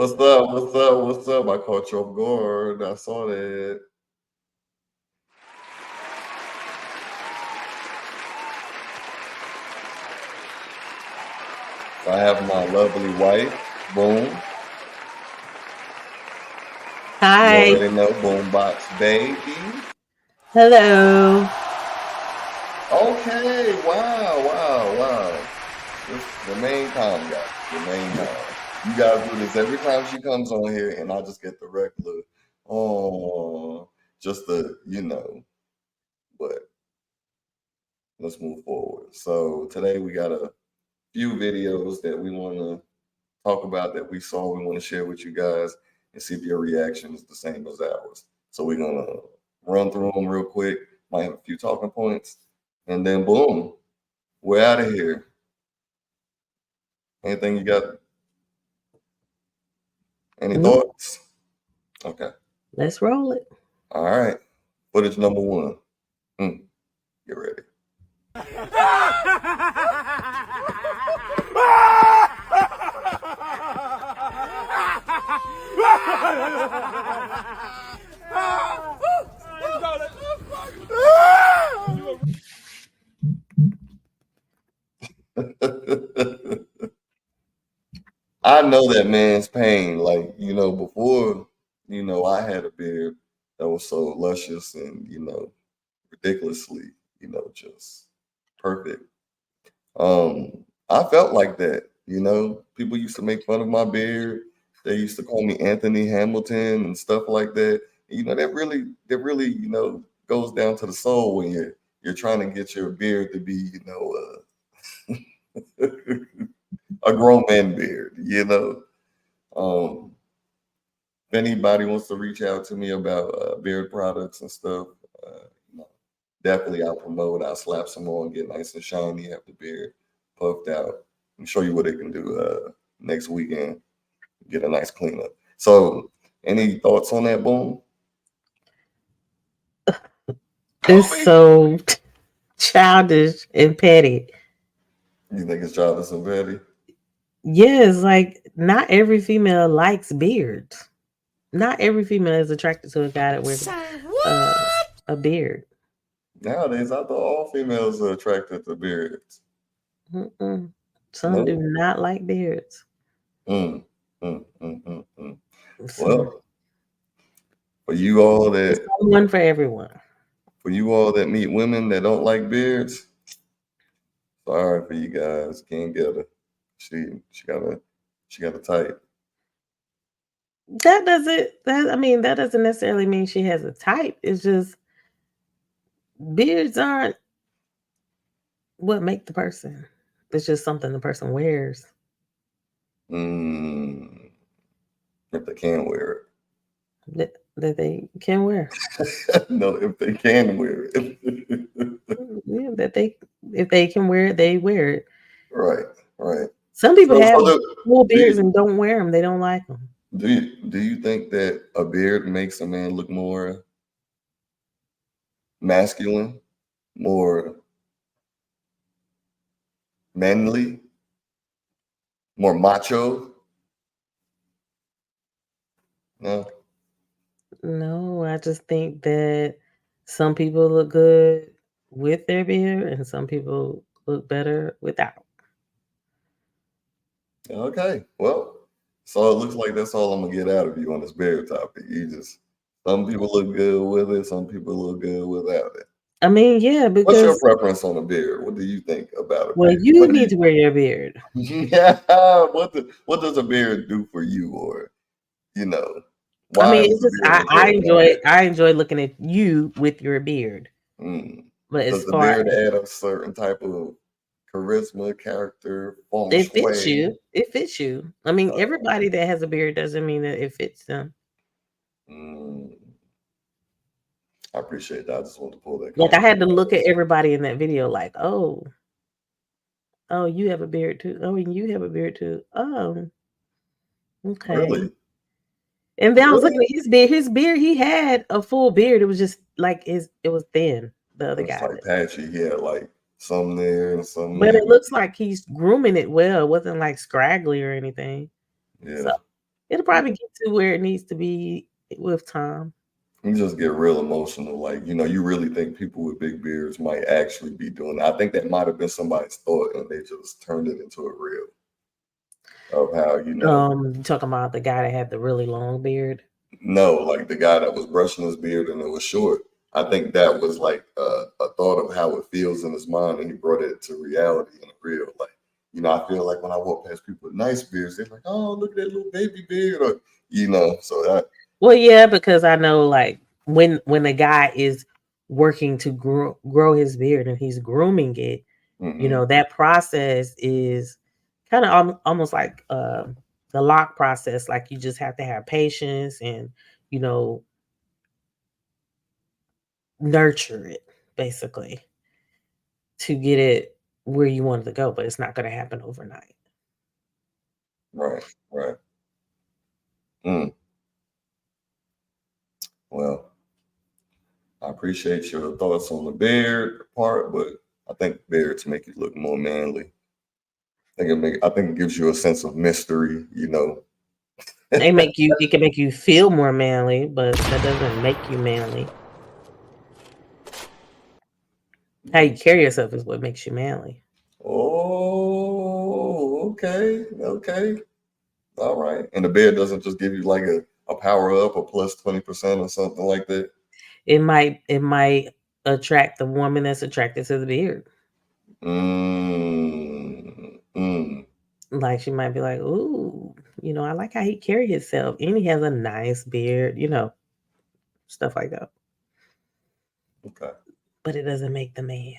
What's up? What's up? What's up? I caught you off guard. I saw that. I have my lovely wife. Boom. You Hi. already know Boombox Baby. Hello. Okay. Wow. Wow. Wow. This the main time, guys. The main time. You guys do this every time she comes on here, and I just get the regular. Oh, just but let's move forward. So today we got a few videos that we want to talk about that we saw. We want to share with you guys and see if your reaction is the same as ours. So we're gonna run through them real quick. Might have a few talking points, and then boom, we're out of here. Anything you got? Any Nope. thoughts? Okay. Let's roll it. All right. Footage number one. Get ready. I know that man's pain. Like, before, I had a beard that was so luscious and, ridiculously, just perfect. I felt like that. People used to make fun of my beard. They used to call me Anthony Hamilton and stuff like that. That really goes down to the soul when you're trying to get your beard to be, a grown man beard. Um, if anybody wants to reach out to me about beard products and stuff, uh, you know, definitely I'll promote. I'll slap some on, get nice and shiny, have the beard puffed out, and show you what it can do next weekend. Get a nice cleanup. So, any thoughts on that, Boom? It's so childish and petty. You think it's childish and petty? Yes, like not every female likes beards. Not every female is attracted to a guy that wears a beard. Nowadays, I thought all females are attracted to beards. Mm-mm. Some do No. not like beards. Mm, mm. So Well, for you all it's that one for everyone. meet women that don't like beards, sorry for you guys. Can't get her. She got a type. That doesn't necessarily mean she has a type. It's just beards aren't what make the person. It's just something the person wears. Mm, if they can wear That they can wear. it. No, if they can wear it. Yeah, that they if they can wear it, they wear it. Right, right. Some people So, have so full do beards you and don't wear them. They don't like them. do you think that a beard makes a man look more masculine, more manly, more macho? No. No, I just think that some people look good with their beard and some people look better without. Okay. Well, so it looks like that's all I'm gonna get out of you on this beard topic. Some people look good with it, some people look good without it. I mean, yeah, What's your because preference on a beard? What do you think about a well, beard? you need to wear your beard. Yeah, what does a beard do for you, or you know, I why mean, is it's the just beard important on that? I enjoy looking at you with your beard. Mm. But Does as the far beard add a certain type of charisma, character, feng it fits shui? you, it fits you. I mean, Uh, everybody that has a beard doesn't mean that it fits them. mm, I appreciate that. I just want to pull that Like I had to compliment look out. at everybody in that video like, oh, you have a beard too. Oh, and you have a beard too. Oh, okay. Really? And then I was Really? looking at his beard. His beard, he had a full beard. It was just like it was thin. The other It's guy like did. patchy. He had like some there and some But there. it looks like he's grooming it well. It wasn't like scraggly or anything. So Yeah. It'll probably get to where it needs to be with time. You just get real emotional. Like, you really think people with big beards might actually be doing it. I think that might have been somebody's thought and they just turned it into a reel of how, You talking about the guy that had the really long beard? no, like the guy that was brushing his beard and it was short. I think that was like a thought of how it feels in his mind, and he brought it to reality and real. Like, I feel like when I walk past people with nice beards, they're like, "Oh, look at that little baby beard," or So that. Well, yeah, because I know like when a guy is working to grow his beard and he's grooming it, that process is kind of almost like the lock process. Like you just have to have patience and you know nurture it basically to get it where you want it to go, but it's not going to happen overnight. Right, right. Mm. Well, I appreciate your thoughts on the beard part, but I think beards make you look more manly. I think it gives you a sense of mystery, It can make you feel more manly, but that doesn't make you manly. How you carry yourself is what makes you manly. Oh, okay, okay. All right. And the beard doesn't just give you like a power up or plus 20% or something like that. It might attract the woman that's attracted to the beard. Like she might be like, "Ooh, I like how he carry himself, and he has a nice beard," stuff like that. Okay. But it doesn't make the man.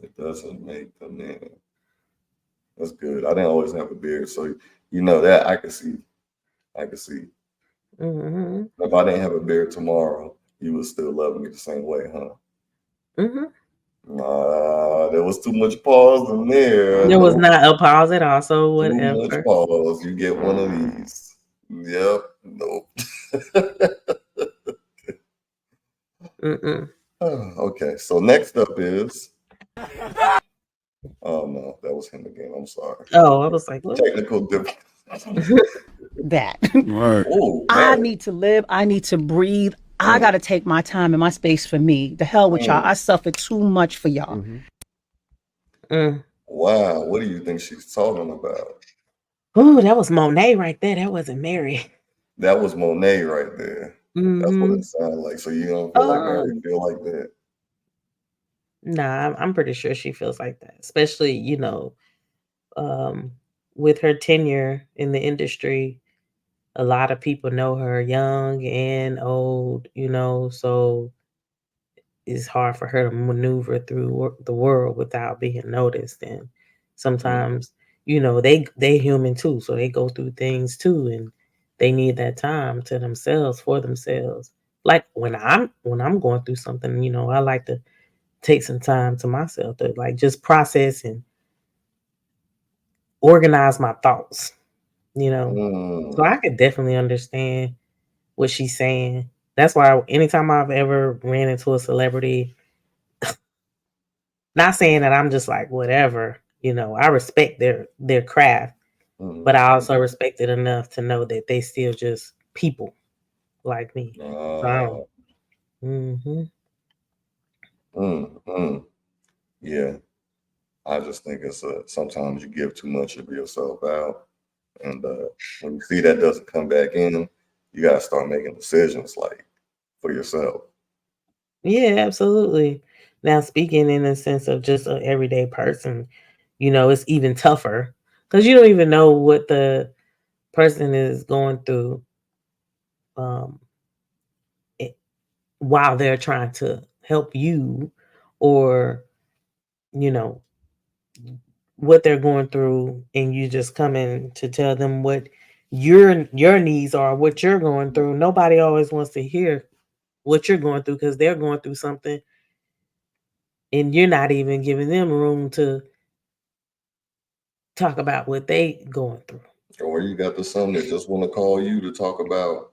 It doesn't make the man. That's good. I didn't always have a beard, so that I can see. I can see. Mm-hmm. If I didn't have a beard tomorrow, you would still love me the same way, huh? Mm-hmm. There was too much pause in there. There was not a pause at all, so Too much whatever. pause. You get one of these. Yep. Nope. Mm-mm. Okay. So next up is. Oh no, that was him again. I'm sorry. Oh, I was like, what? Technical difficulty. That. Right. Oh, I man. need to live. I need to breathe. I got to take my time and my space for me. The hell with y'all. I suffer too much for y'all. Wow. What do you think she's talking about? Oh, that was Monet right there. That wasn't Mary. That was Monet right there. That's what Mm-hmm. it sounded like. So you don't feel like Mary feel like that? Nah, I'm pretty sure she feels like that, especially with her tenure in the industry. A lot of people know her, young and old, so it's hard for her to maneuver through the world without being noticed. And sometimes, they human too, so they go through things too, and they need that time to themselves for themselves. Like when I'm going through something, I like to take some time to myself to like just process and organize my thoughts, So I could definitely understand what she's saying. That's why anytime I've ever ran into a celebrity, not saying that I'm just like whatever, I respect their craft, but I also respect it enough to know that they still just people like me. So, Yeah. I just think it's sometimes you give too much of yourself out, and when you see that doesn't come back in, you gotta start making decisions like for yourself. yeah, absolutely. Now, speaking in the sense of just an everyday person, it's even tougher because you don't even know what the person is going through um, while they're trying to help you, or you know what they're going through, and you just come in to tell them what your needs are, what you're going through. Nobody always wants to hear what you're going through because they're going through something, and you're not even giving them room to talk about what they going through. Or you got the some that just want to call you to talk about,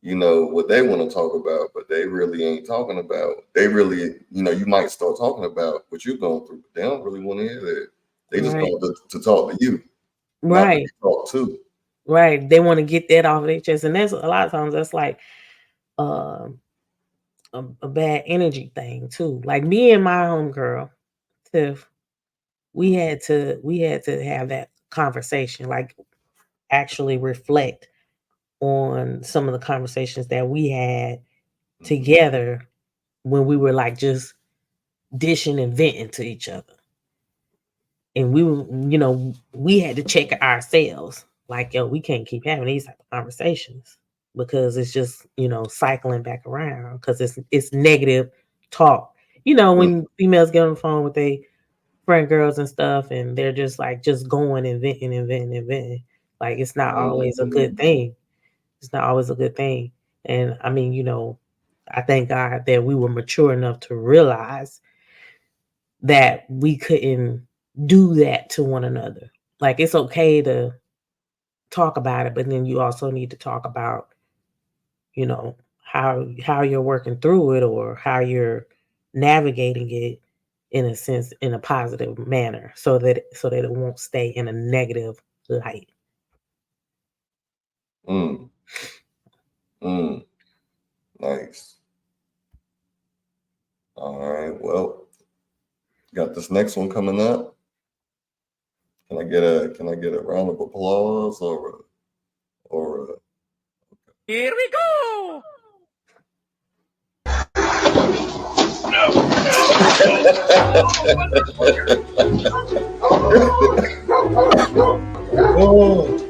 what they want to talk about, but they really ain't talking about. They really, you might start talking about what you're going through, but they don't really want to hear that. They just Right. want to talk to you, not to Right. be talked to. Right. They want to get that off their chest. And that's a lot of times that's like um a bad energy thing too. Like me and my homegirl, Tiff, we had to have that conversation, like actually reflect on some of the conversations that we had together when we were like just dishing and venting to each other. And we had to check ourselves. Like, yo, we can't keep having these type of conversations because it's just, cycling back around because it's negative talk. When females get on the phone with their friend girls and stuff and they're just like just going and venting and venting and venting. Like it's not always a good thing. It's not always a good thing. And I mean, I thank God that we were mature enough to realize that we couldn't do that to one another. Like it's okay to talk about it, but then you also need to talk about, how you're working through it or how you're navigating it in a sense in a positive manner so that it won't stay in a negative light. Nice. All right. Well, got this next one coming up. Can I get a round of applause or Here we go. oh.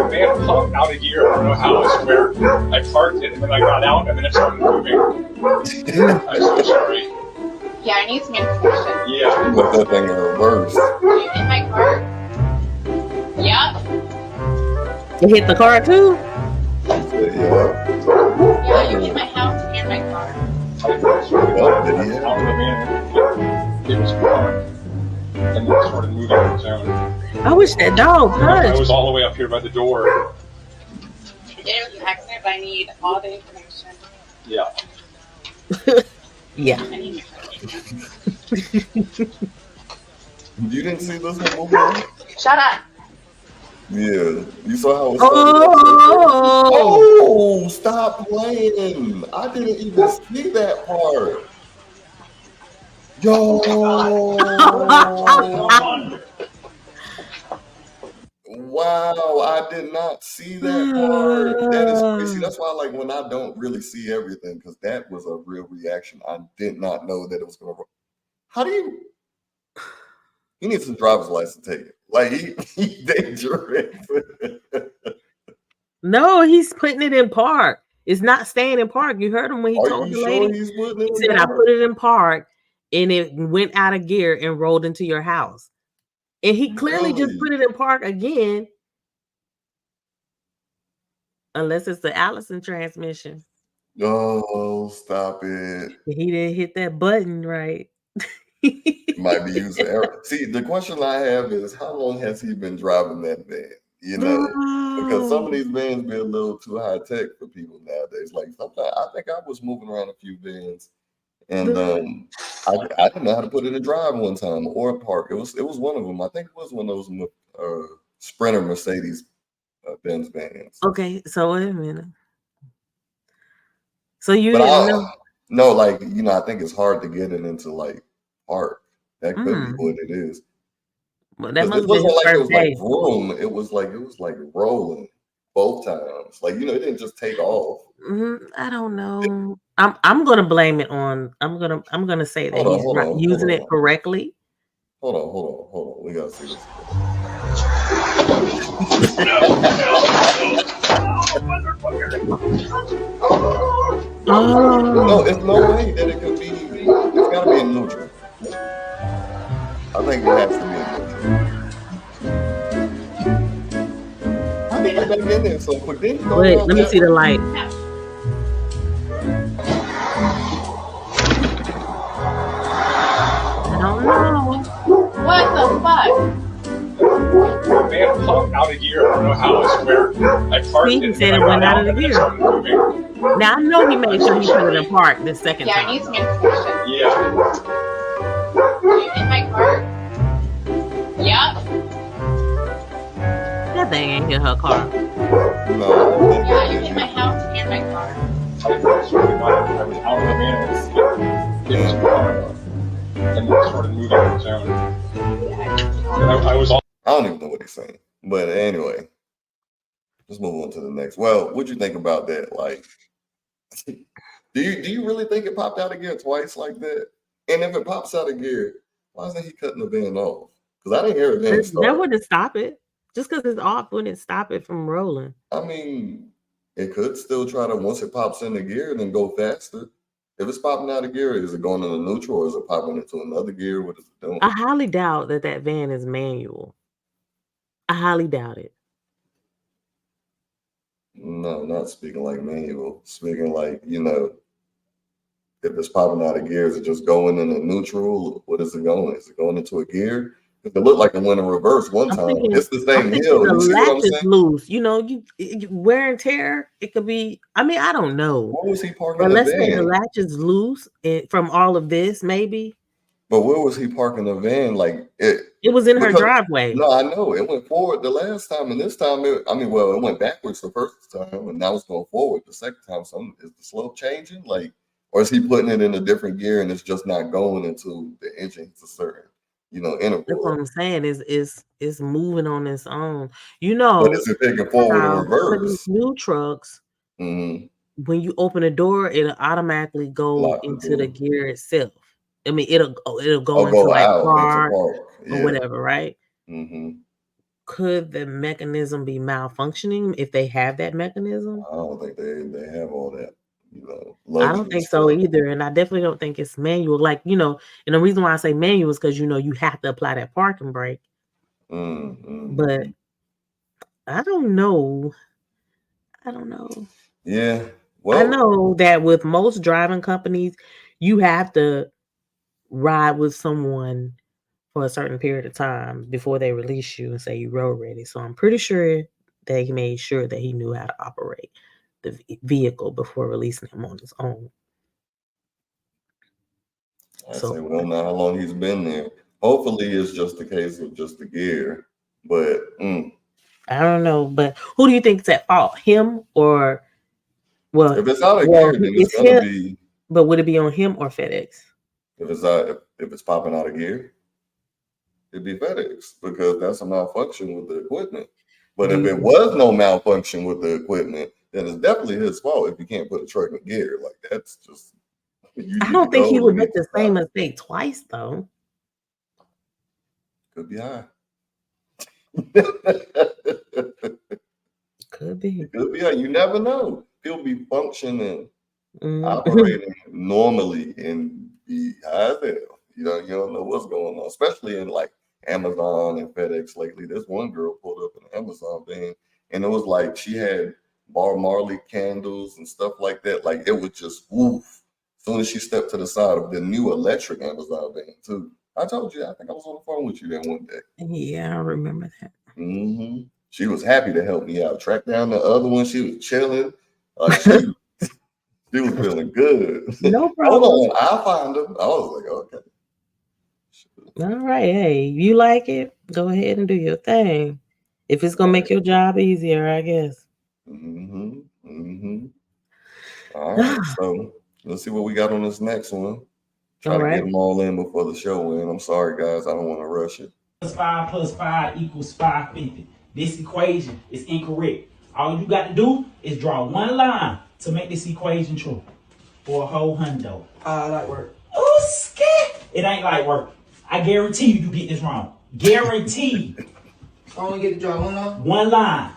Van popped out of gear. I don't know how. I swear. I parked it and then I got out and then it started moving. I'm so sorry. Yeah, I need some information. Yeah. Put that thing in reverse. You hit my car? Yeah. You hit the car too? Yeah, you hit my house and my car. Out of the van. It was gone. And then it started moving on its own. I wish that dog I punched. was all the way up here by the door. It was an accident, but I need all the information. Yeah. Yeah. I need You didn't see this one before? Shut up. Yeah. You saw how it Oh. Oh, stop playing. I didn't even see that part. Yo. Wow, I did not see that part. That is crazy. That's why, like, when I don't really see everything, because that was a real reaction. I did not know that it was gonna. How do you? He needs some driver's license ticket. Like he dangerous. No, he's putting it in park. It's not staying in park. You heard him when he Are told you the sure lady. he's putting it He in said, "I park? put it in park, and it went out of gear and rolled into your house." And he clearly just put it in park again, unless it's the Allison transmission. Oh, stop it. He didn't hit that button right. Might be using error. See, the question I have is, how long has he been driving that van? You know, because some of these vans be a little too high tech for people nowadays. Like sometimes I think I was moving around a few vans, and I didn't know how to put it in drive one time or park. It was one of them. I think it was one of those Sprinter Mercedes Benz vans. Okay, so wait a minute. So you But didn't know? no, like I think it's hard to get it into like park. That could be what it is. Well, that It must have been wasn't his like it first was day. like vroom. It was like rolling both times. Like it didn't just take off. I don't know. I'm gonna blame it on. I'm gonna say that he's not using it correctly. Hold on. We gotta see this. No, it's no way that it could be. It's gotta be in neutral. I think it has to be in neutral. I think I gotta get there so quick. Wait, let me see the light. I don't know. What the fuck? The van popped out of gear. I don't know how. I swear. I parked See, it he and said then I it got went out out of the and then it gear. started moving. Now I know he made sure he put it in park the second Yeah, I time. need some information. Yeah. Are you in my car? Yup. That thing ain't hit her car. No. Yeah, you hit my house and my car. I was out of the van and it was coming up. And then it started moving on its own. And I was all I don't even know what he's saying. But anyway, let's move on to the next. Well, what'd you think about that? Like, do you really think it popped out of gear twice like that? And if it pops out of gear, why isn't he cutting the van off? Because I didn't hear the van That start. wouldn't stop it. Just because it's off wouldn't stop it from rolling. I mean, it could still try to, once it pops into gear, then go faster. If it's popping out of gear, is it going into neutral or is it popping into another gear? What is it doing? I highly doubt that van is manual. I highly doubt it. No, not speaking like manual. Speaking like, if it's popping out of gear, is it just going into neutral? What is it going? Is it going into a gear? If it looked like it went in reverse one I'm time, thinking- it's the same I'm thinking hill. the You see what I'm latch is saying? loose. You wear and tear. It could be. I mean, I don't know. Where was he parking But the let's say the van? latch is loose from all of this. Maybe But where was he parking the van? Like it it was in her because- driveway. No, I know it went forward the last time, and this time it went backwards the first time, and now it's going forward the second time. So is the slope changing? Like, or is he putting it in a different gear and it's just not going into the engine? It's a certain, interval. That's what I'm saying. Is moving on its own. But is it taking forward how or some of these reverse? new trucks, Mm-hmm. when you open a door, it'll automatically go Lock the into door. the gear itself. I mean, it'll go into Go like out park into park. or Yeah. whatever, right? Mm-hmm. Could the mechanism be malfunctioning if they have that mechanism? I don't think they have all that. I luxury don't think so stuff. either, and I definitely don't think it's manual. Like, and the reason why I say manual is because you have to apply that parking brake. Mm-hmm. But I don't know. Yeah. I Well, know that with most driving companies, you have to ride with someone for a certain period of time before they release you and say you're road ready. So I'm pretty sure that he made sure that he knew how to operate the vehicle before releasing him on his own. I say we don't know how long he's been there. Hopefully, it's just a case of just the gear. But I don't know. But who do you think's at fault? Him or if it's out of well, gear, then it's it's gonna him. be. But would it be on him or FedEx? If it's out, if it's popping out of gear, it'd be FedEx because that's a malfunction with the equipment. But if it was no malfunction with the equipment, then it's definitely his fault if you can't put a truck in gear. Like that's just. I don't think he would make the same mistake twice, though. Could be high. Could be. Could be high. You never know. He'll be functioning, Mhm. operating normally, and be high as hell. You don't know what's going on, especially in like Amazon and FedEx lately. This one girl pulled up in an Amazon van, and it was like she had Bar Marley candles and stuff like that. Like it was just woof. As soon as she stepped to the side of the new electric Amazon van, too. I told you, I think I was on the phone with you that one day. Yeah, I remember that. Mm-hmm. She was happy to help me out. Track down the other one. She was chilling. She was feeling good. No problem. Hold on, I'll find them. I was like, okay. All right. Hey, you like it? Go ahead and do your thing. If it's gonna make your job easier, I guess. Mm-hmm. Mm-hmm. All right. So let's see what we got on this next one. Try to get them all in before the show ends. I'm sorry, guys. I don't want to rush it. 5 + 5 = 550. This equation is incorrect. All you got to do is draw one line to make this equation true for a whole hundo. Light work. Oh, skit! It ain't light work. I guarantee you get this wrong. Guaranteed. I only get to draw one line. One line.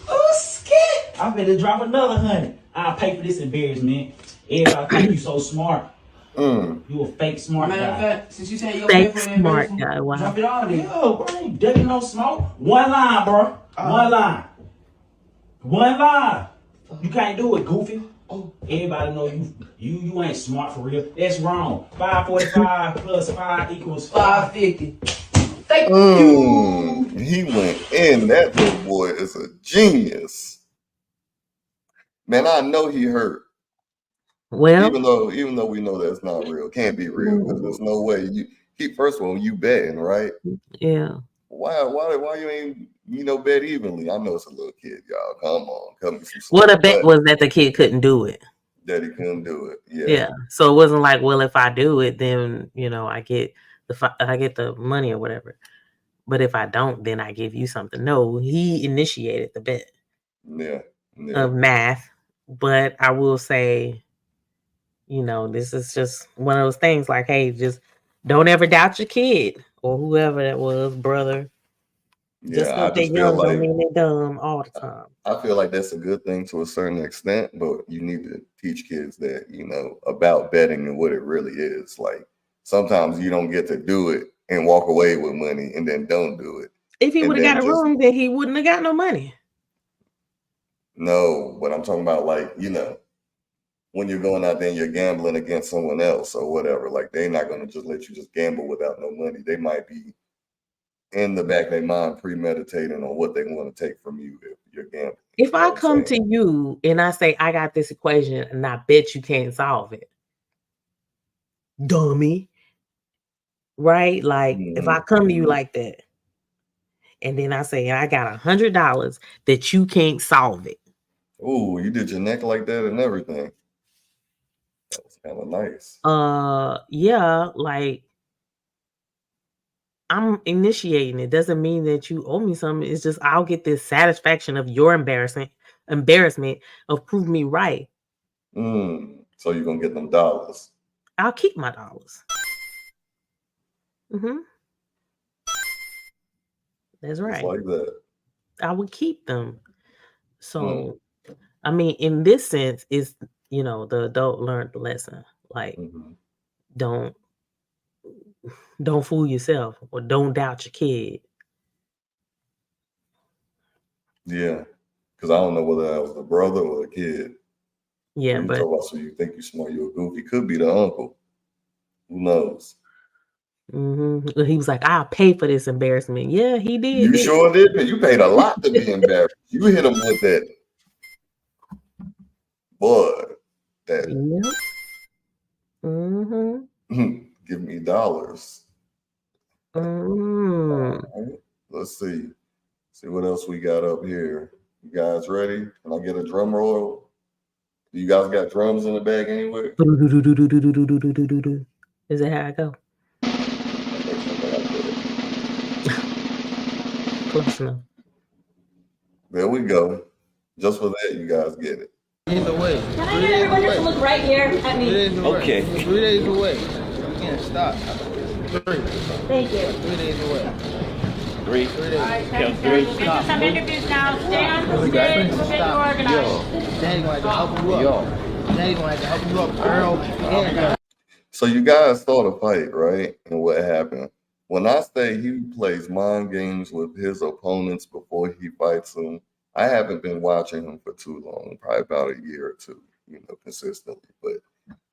Oh, skit! I'm finna drop another 100. I'll pay for this embarrassment. Everybody think you so smart. You a fake smart Matter of guy. fact, since you said you're gonna pay Fake for the smart investment, guy. Wow. drop it all then. Yo, bro, ain't ducking no smoke. One line, bro. One line. One line. You can't do it, goofy. Everybody know you ain't smart for real. That's wrong. 545 plus 5 equals 550. Thank you. He went in. That little boy is a genius. Man, I know he hurt. Well, Even though we know that's not real, can't be real, because there's no way he first of all, you betting, right? yeah. Why you ain't bet evenly? I know it's a little kid, y'all. Come on, come. Well, the bet was that the kid couldn't do it. That he couldn't do it. Yeah. So it wasn't like, well, if I do it, then I get the money or whatever. But if I don't, then I give you something. No, he initiated the bet. Yeah. Of math. But I will say, this is just one of those things like, hey, just don't ever doubt your kid or whoever that was, brother. Just because they're young don't mean they're dumb all the time. I feel like that's a good thing to a certain extent, but you need to teach kids that, about betting and what it really is. Like, sometimes you don't get to do it and walk away with money and then don't do it. If he would have got it wrong, then he wouldn't have got no money. No, but I'm talking about, like, when you're going out there and you're gambling against someone else or whatever, like, they're not going to just let you just gamble without no money. They might be in the back of their mind premeditating on what they want to take from you if you're gambling. If I come to you and I say, I got this equation and I bet you can't solve it, dummy, right? Like, if I come to you like that and then I say, I got $100 that you can't solve it. Ooh, you did your neck like that and everything. That was kind of nice. Yeah, like, I'm initiating it. Doesn't mean that you owe me something. It's just I'll get this satisfaction of your embarrassment of proving me right. So you're gonna get them dollars. I'll keep my dollars. That's right. Just like that. I would keep them. So, I mean, in this sense, it's the adult learned the lesson. Like, don't fool yourself or don't doubt your kid. Yeah, because I don't know whether that was the brother or the kid. Yeah, but so you think you smart, you're a goofy. Could be the uncle. Who knows? He was like, I'll pay for this embarrassment. Yeah, he did. You sure did. You paid a lot to be embarrassed. You hit him with that. Boy, that. Yep. Give me dollars. Right. Let's see. See what else we got up here. You guys ready? Can I get a drum roll? Do you guys got drums in the bag anywhere? Is that how I go? Close enough. There we go. Just for that, you guys get it. Days away. Can I get everyone just to look right here at me? 3 days away. Okay. 3 days away. You can't stop. 3. Thank you. 3 days away. 3. 3 days. All right, thanks, guys. We'll get you some interviews now. Stay on the stage. We'll get you organized. Daddy gonna have to help you up. Daddy gonna have to help you up, Earl. So you guys saw the fight, right? And what happened? When I say he plays mind games with his opponents before he fights them, I haven't been watching him for too long, probably about a year or two, consistently. But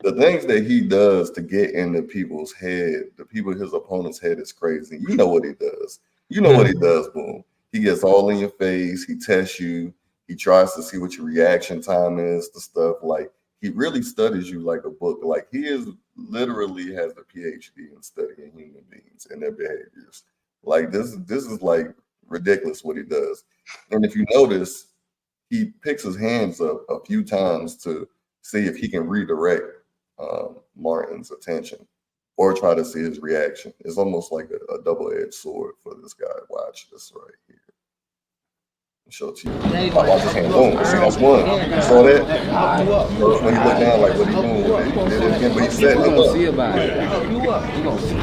the things that he does to get into people's head, his opponent's head, is crazy. You know what he does. You know what he does, Boom. He gets all in your face. He tests you. He tries to see what your reaction time is to stuff. Like, he really studies you like a book. Like, he literally has a PhD in studying human beings and their behaviors. Like, this is like ridiculous what he does. And if you notice, he picks his hands up a few times to see if he can redirect Martin's attention or try to see his reaction. It's almost like a double-edged sword for this guy. Watch this right here. I'll show it to you. Watch his hand. Boom. See, that's one. You saw that? First when he looked down, like, what he doing? He did it again, but he said, look up. See about it. You up. You gonna see.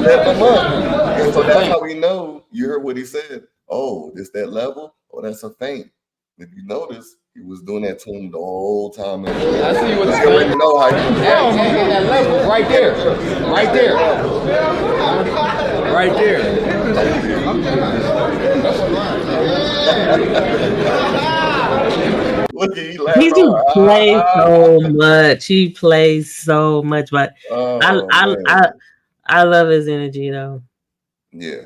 Let him up. And so that's how we know. You heard what he said. Oh, this that level? Oh, that's a feint. If you notice, he was doing that to him the whole time. I see what you already know how he was. That level right there. Right there. Right there. Look at you He just plays laughing. so much. He plays so much, but Oh I man. I love his energy though. Yeah.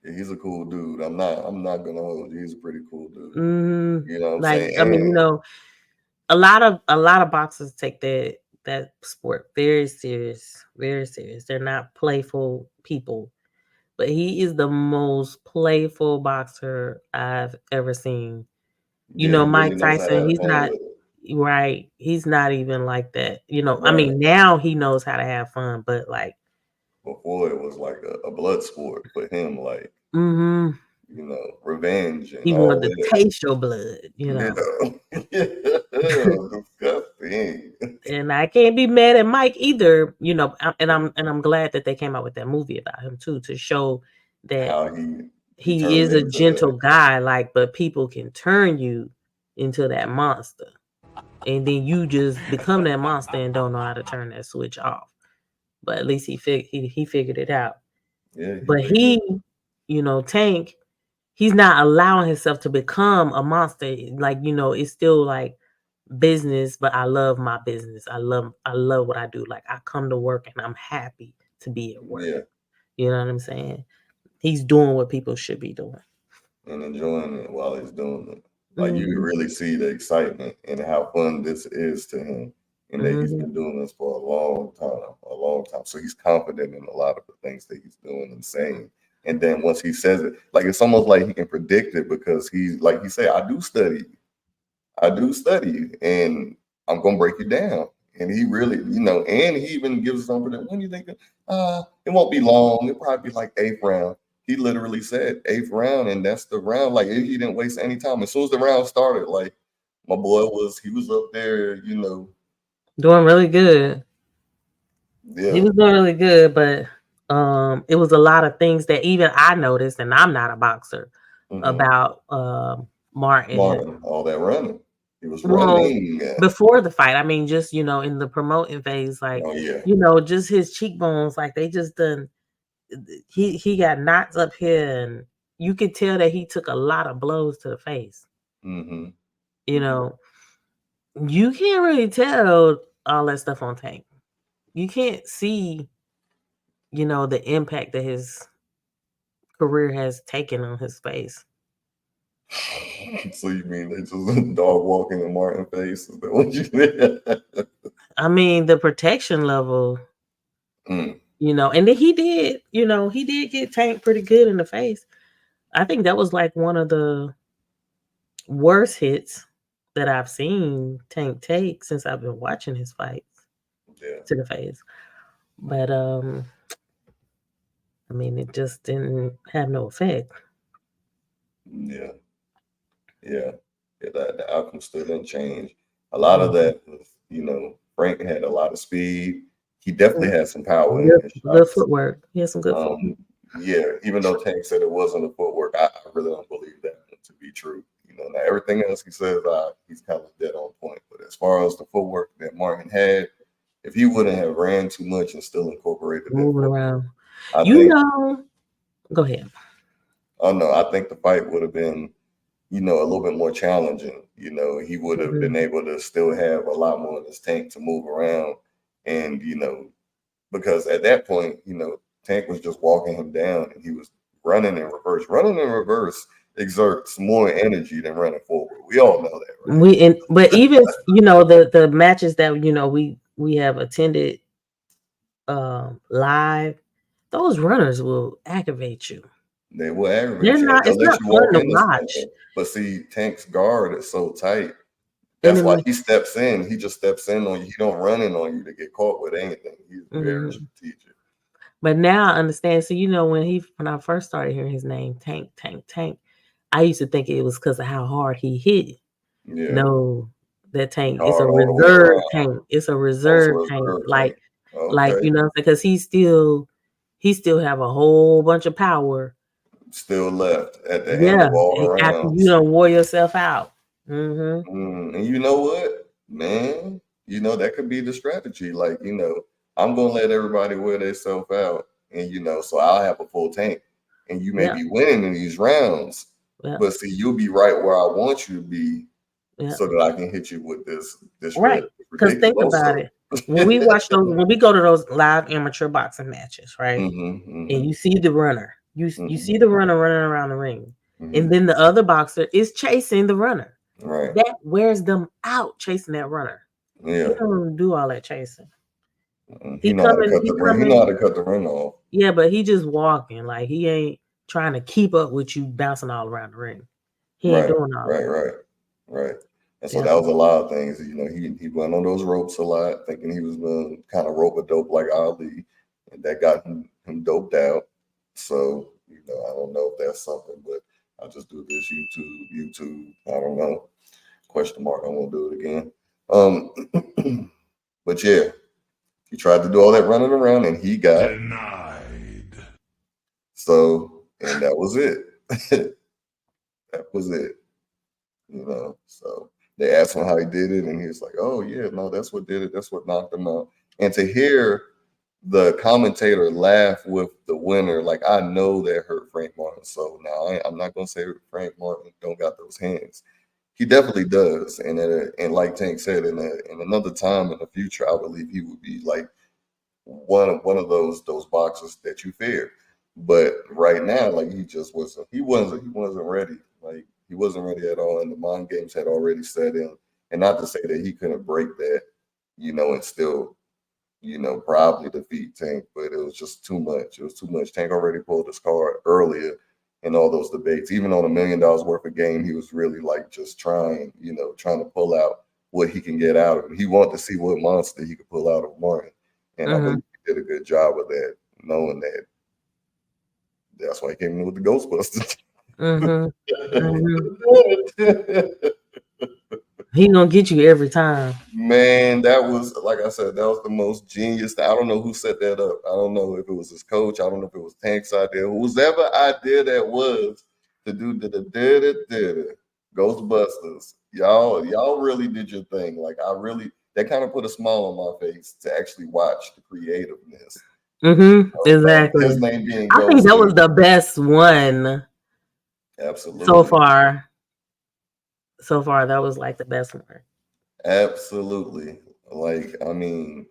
Yeah, he's a cool dude. I'm not gonna hold you. He's a pretty cool dude. Hmm. You know what I'm Like, saying? I mean, you And know, a lot of boxers take that sport very serious, very serious. They're not playful people, but he is the most playful boxer I've ever seen. You yeah, know, he really Mike knows how to Tyson, have he's fun not with it. right. He's not even like that. You know, I Right. mean, now he knows how to have fun, but like, Before it was like a blood sport for him, like, hmm you know, revenge and he all wanted to that. taste your blood, you You know. know. Disgusting. And I can't be mad at Mike either, you know. And I'm glad that they came out with that movie about him too, to show that How he he turned is a into gentle guy, like, but people can turn you into that monster. And then you just become that monster and don't know how to turn that switch off. But at least he figured it out. yeah, he But figured it. you know, Tank, he's not allowing himself to become a monster. Like, you know, it's still like business, but I love my business. I love what I do. Like, I come to work and I'm happy to be at work. Yeah, You know what I'm saying? He's doing what people should be doing. and enjoying it while he's doing it. Like you can Mhm. really see the excitement and how fun this is to him, and that he's Mhm. been doing this for a long time. So he's confident in a lot of the things that he's doing and saying. And then once he says it, like it's almost like he can predict it because he's like he said, I do study you, and I'm gonna break you down. And he really, you know, and he even gives something that when you think, it won't be long. It'll probably be like eighth round. He literally said eighth round, and that's the round. Like he didn't waste any time. As soon as the round started, like my boy he was up there, you know. Doing really good. He Yeah. was doing really good, but it was a lot of things that even I noticed, and I'm not a boxer, Mm-hmm. about Martin. Martin, all that running. He was Well, running. before the fight, I mean, just, you know, in the promoting phase, like, Oh yeah. you know, just his cheekbones, like they just done. He got knots up here, and you could tell that he took a lot of blows to the face. Mm-hmm. You know, you can't really tell all that stuff on Tank. You can't see, you know, the impact that his career has taken on his face. So you mean they just dog walking in Martin face? Is that what you mean? I mean, the protection level, Mm. you know, and then he did, you know, he did get tanked pretty good in the face. I think that was like one of the worst hits that I've seen Tank take since I've been watching his fights Yeah. to the face. But I mean, it just didn't have no effect. Yeah. Yeah. Yeah. The outcome still didn't change. A lot of Mhm. that was, you know, Frank had a lot of speed. He definitely had some power in his Good shots. footwork. He has some good footwork. Yeah, even though Tank said it wasn't the footwork, I really don't believe that to be true. You know, now everything else he says, he's kind of dead on point. But as far as the footwork that Martin had, if he wouldn't have ran too much and still incorporated that Moving footwork, around. I You think, know, go ahead. oh no, I think the fight would have been, you know, a little bit more challenging. You know, he would have been able to still have a lot more in his tank to move around. And, you know, because at that point, you know, Tank was just walking him down and he was running in reverse. Running in reverse exerts more energy than running forward. We all know that, right? But even, you know, the matches that, you know, we have attended live, those runners will aggravate you. They will aggravate you. It's They'll let not you fun walk to into watch. something. But see, Tank's guard is so tight. And That's it why was, he steps in. He just steps in on you. He don't run in on you to get caught with anything. He's very mhm. strategic. But now I understand. So, you know, when I first started hearing his name, Tank, I used to think it was because of how hard he hit. Yeah. No, that Tank, it's a Hard all the way reserve around. tank. It's a Also reserve a tank. reserve tank. Like, Okay. you know, because he still have a whole bunch of power. Still left at the end Yeah, of all the after you rounds. don't wore yourself out. Mm-hmm. And you know what, man? You know, that could be the strategy. Like, you know, I'm gonna let everybody wear themselves out and so I'll have a full tank, and you may Yeah. be winning in these rounds, Yeah. but see, you'll be right where I want you to be, Yeah. so that I can hit you with this Right. Because think about it. When we watch those, when we go to those live amateur boxing matches, right? And you see the runner, you see the runner running around the ring, and then the other boxer is chasing the runner. Right. That wears them out chasing that runner. Yeah. He don't do all that chasing. He know how to cut the ring off. Yeah, but he just walking. Like, he ain't trying to keep up with you bouncing all around the ring. He ain't doing all that. Right. And so that was a lot of things. He went on those ropes a lot, thinking he was going to kind of rope a dope like Ali, and that got him doped out. So, I don't know if that's something, but I'll just do this YouTube. I don't know. Question mark. I won't do it again. But yeah, he tried to do all that running around, and he got denied. So, and that was it. That was it. So they asked him how he did it, and he was like, "Oh yeah, no, that's what did it. That's what knocked him out." And to hear the commentator laugh with the winner, like, I know that hurt Frank Martin. So now I'm not gonna say Frank Martin don't got those hands. He definitely does. And like Tank said, in another time in the future, I believe he would be like one of those boxers that you fear. But right now, like, he wasn't ready. Like, he wasn't ready at all, and the mind games had already set in. And not to say that he couldn't break that, and still, probably defeat Tank, but it was just too much. It was too much. Tank already pulled his card earlier in all those debates. Even on $1 million worth of game, he was really like just trying to pull out what he can get out of him. He wanted to see what monster he could pull out of Martin. And I believe he did a good job of that, knowing that. That's why he came in with the Ghostbusters. He gonna get you every time. Man, that was, like I said, that was the most genius. I don't know who set that up. I don't know if it was his coach. I don't know if it was Tank's idea. Whoever idea that was to do the Ghostbusters. Y'all really did your thing. Like, that kind of put a smile on my face to actually watch the creativeness. Exactly. His name being I think that was the best one. Absolutely. So far, that was like the best one. Absolutely. Like, I mean,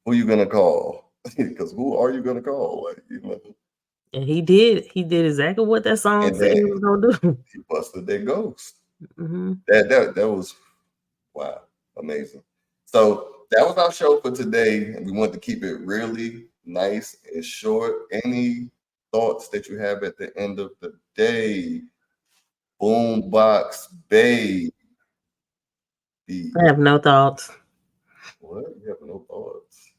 who you gonna call? Because who are you gonna call? Like, And he did exactly what that song said he was gonna do. He busted that ghost. That was, wow, amazing. So that was our show for today, and we want to keep it really nice and short. Any thoughts that you have at the end of the day? Boombox Babe. I have no thoughts. What? You have no thoughts?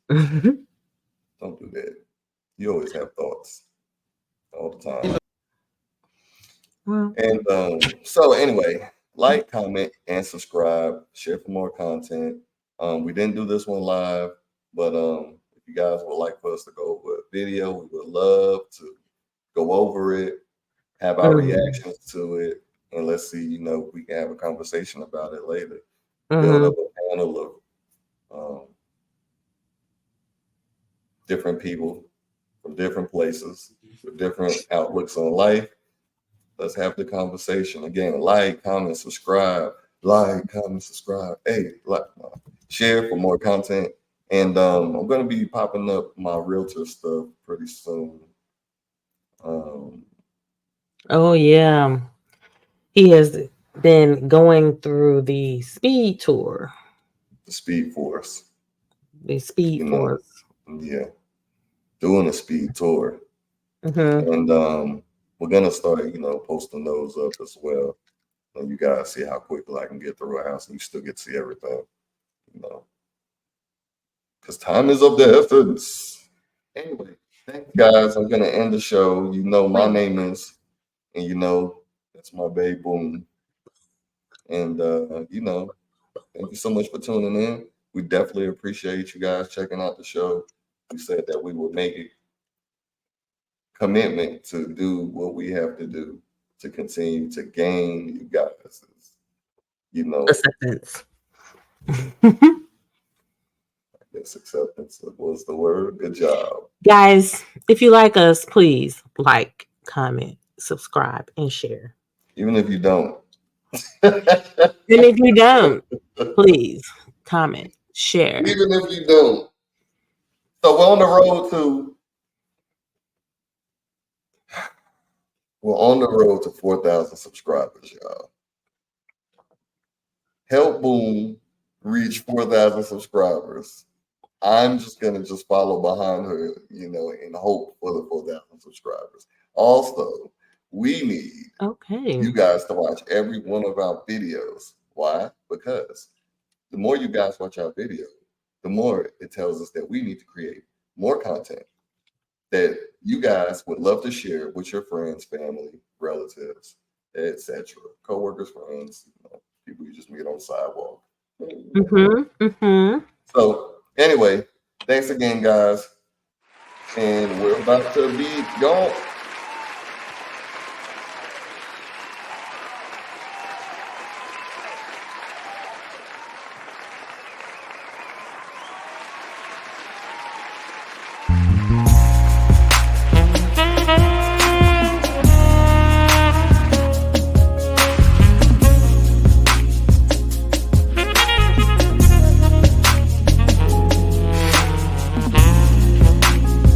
Don't do that. You always have thoughts all the time. Well. And so anyway, like, comment, and subscribe. Share for more content. We didn't do this one live, but if you guys would like for us to go over a video, we would love to go over it, have our reactions to it, and let's see, if we can have a conversation about it later. Build up a panel of different people from different places with different outlooks on life. Let's have the conversation. Again, like, comment, subscribe. Hey, share for more content. And I'm going to be popping up my realtor stuff pretty soon. Oh, yeah. He has been going through the speed tour. The Speed Force. The Speed Force. Yeah. Doing a speed tour. And we're going to start, posting those up as well. And you guys see how quickly I can get through a house and you still get to see everything. Because time is of the essence. Anyway, thank you guys. I'm going to end the show. My name is, and that's my babe Boom. And, thank you so much for tuning in. We definitely appreciate you guys checking out the show. We said that we would make a commitment to do what we have to do to continue to gain you guys, acceptance. acceptance. Acceptance was the word. Good job. Guys, if you like us, please like, comment, subscribe, and share. Even if you don't. And if you don't, please comment, share. Even if you don't. So we're on the road to 4,000 subscribers, y'all. Help Boom reach 4,000 subscribers. I'm just gonna follow behind her, in hope for the 4,000 subscribers. Also, we need you guys to watch every one of our videos. Why? Because the more you guys watch our video, the more it tells us that we need to create more content that you guys would love to share with your friends, family, relatives, etc., coworkers, friends, people you just meet on the sidewalk. So anyway, thanks again, guys, and we're about to be gone.